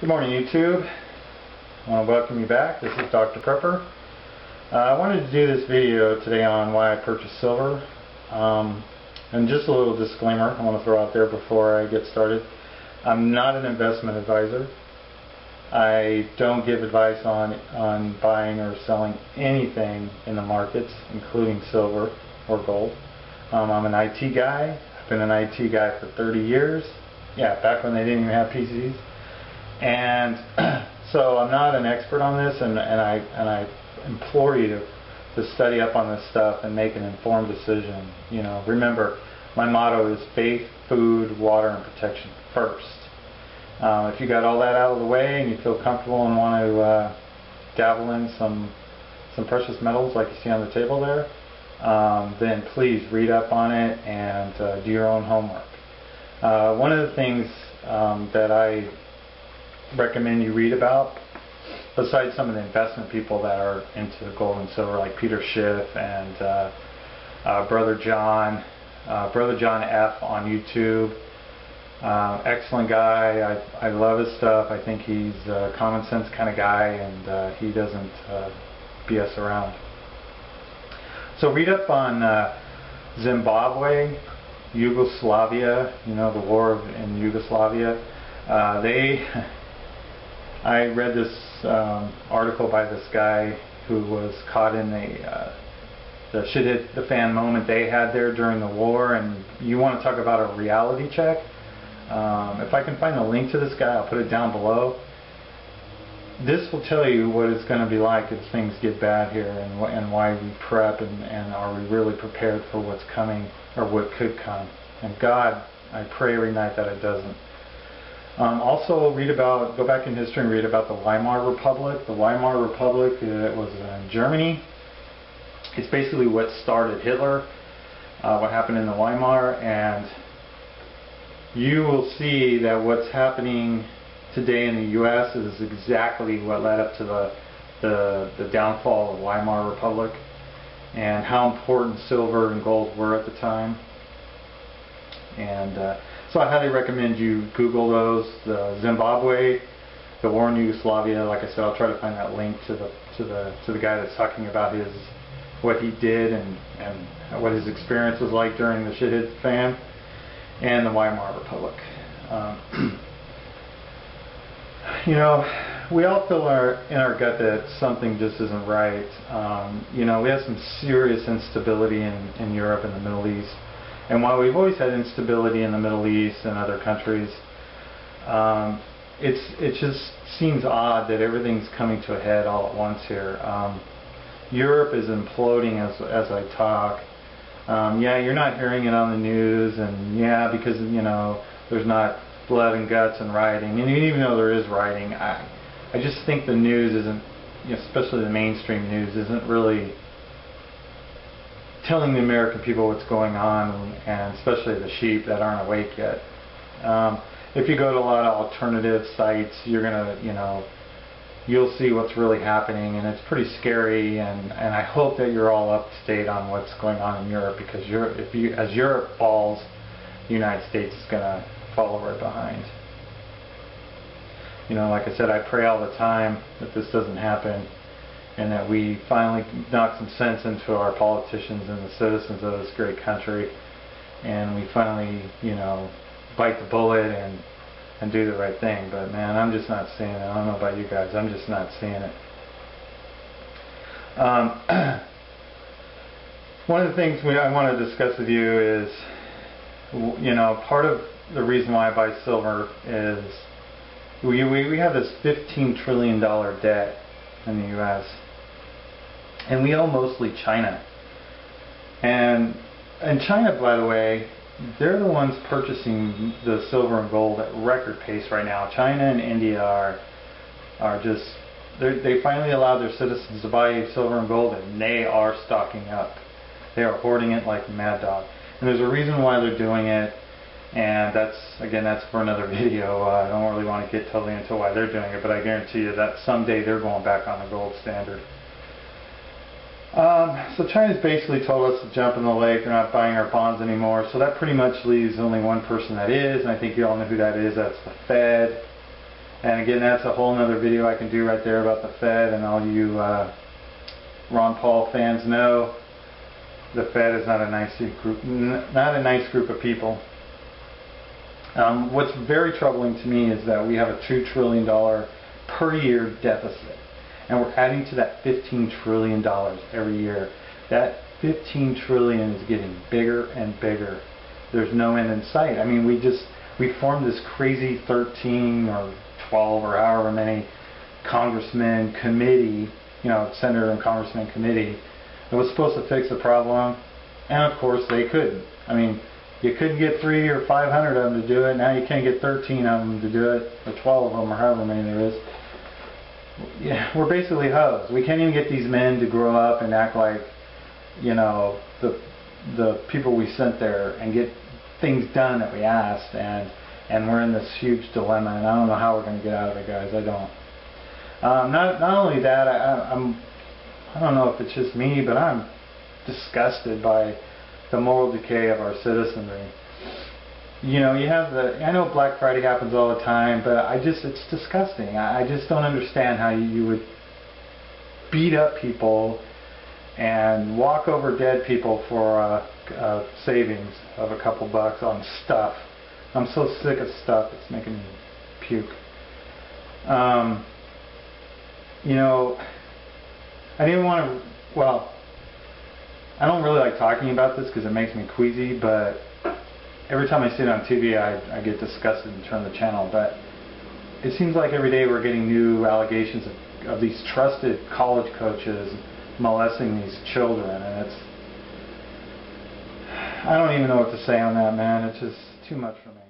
Good morning, YouTube. I want to welcome you back. This is Dr. Prepper. I wanted to do this video today on why I purchased silver. And just a little disclaimer I want to throw out there before I get started. I'm not an investment advisor. I don't give advice on buying or selling anything in the markets, including silver or gold. I'm an IT guy. I've been an IT guy for 30 years. Yeah, back when they didn't even have PCs. And so I'm not an expert on this, and I implore you to study up on this stuff and make an informed decision. You know, remember, my motto is faith, food, water, and protection first. If you got all that out of the way and you feel comfortable and want to dabble in some precious metals like you see on the table there, then please read up on it and do your own homework. One of the things that I recommend you read about, besides some of the investment people that are into gold and silver, like Peter Schiff and Brother John F. on YouTube. Excellent guy. I love his stuff. I think he's a common sense kind of guy, and he doesn't BS around. So read up on Zimbabwe, Yugoslavia, you know, the war in Yugoslavia. I read this article by this guy who was caught in the shit hit the fan moment they had there during the war, and you want to talk about a reality check. If I can find the link to this guy, I'll put it down below. This will tell you what it's going to be like if things get bad here, and why we prep, and are we really prepared for what's coming or what could come. And God, I pray every night that it doesn't. Also go back in history and read about the Weimar Republic. The Weimar Republic was in Germany. It's basically what started Hitler, what happened in the Weimar, and you will see that what's happening today in the U.S. is exactly what led up to the downfall of the Weimar Republic, and how important silver and gold were at the time. And so I highly recommend you Google those. The Zimbabwe, the war in Yugoslavia. Like I said, I'll try to find that link to the guy that's talking about what he did and what his experience was like during the shit hit the fan, and the Weimar Republic. You know, we all feel in our gut that something just isn't right. You know, we have some serious instability in Europe and the Middle East. And while we've always had instability in the Middle East and other countries, it just seems odd that everything's coming to a head all at once here. Europe is imploding as I talk. Yeah, you're not hearing it on the news, and yeah, because, you know, there's not blood and guts and rioting. And even though there is rioting, I just think the news isn't, you know, especially the mainstream news, isn't really telling the American people what's going on, and especially the sheep that aren't awake yet. If you go to a lot of alternative sites, you're gonna, you know, you'll see what's really happening, and it's pretty scary. And I hope that you're all up to date on what's going on in Europe, because as Europe falls, the United States is gonna follow right behind. You know, like I said, I pray all the time that this doesn't happen, and that we finally knock some sense into our politicians and the citizens of this great country, and we finally, you know, bite the bullet and do the right thing. But man, I'm just not seeing it. I don't know about you guys. I'm just not seeing it. One of the things I want to discuss with you is, you know, part of the reason why I buy silver is we have this $15 trillion debt in the U.S. and we owe mostly China. And China, by the way, they're the ones purchasing the silver and gold at record pace right now. China and India are just, they finally allowed their citizens to buy silver and gold, and they are stocking up. They are hoarding it like a mad dog. And there's a reason why they're doing it, and that's for another video. I don't really want to get totally into why they're doing it, but I guarantee you that someday they're going back on the gold standard. So China's basically told us to jump in the lake. They're not buying our bonds anymore. So that pretty much leaves only one person that is, and I think you all know who that is. That's the Fed. And again, that's a whole nother video I can do right there about the Fed, and all you Ron Paul fans know the Fed is not a nice group of people. What's very troubling to me is that we have a $2 trillion per year deficit, and we're adding to that $15 trillion every year. That $15 trillion is getting bigger and bigger. There's no end in sight. I mean, we formed this crazy 13 or 12 or however many congressmen committee, senator and congressman committee, that was supposed to fix the problem, and of course they couldn't. I mean, you couldn't get 300 or 500 of them to do it. Now you can't get 13 of them to do it, or 12 of them, or however many there is. Yeah, we're basically hosed. We can't even get these men to grow up and act like, the people we sent there and get things done that we asked, and we're in this huge dilemma, and I don't know how we're going to get out of it, guys. I don't. Not only that, I don't know if it's just me, but I'm disgusted by the moral decay of our citizenry. You have I know Black Friday happens all the time, but it's disgusting. I just don't understand how you would beat up people and walk over dead people for savings of a couple bucks on stuff. I'm so sick of stuff, it's making me puke. I didn't want to, I don't really like talking about this because it makes me queasy, but every time I see it on TV, I get disgusted and turn the channel. But it seems like every day we're getting new allegations of these trusted college coaches molesting these children, and I don't even know what to say on that, man. It's just too much for me.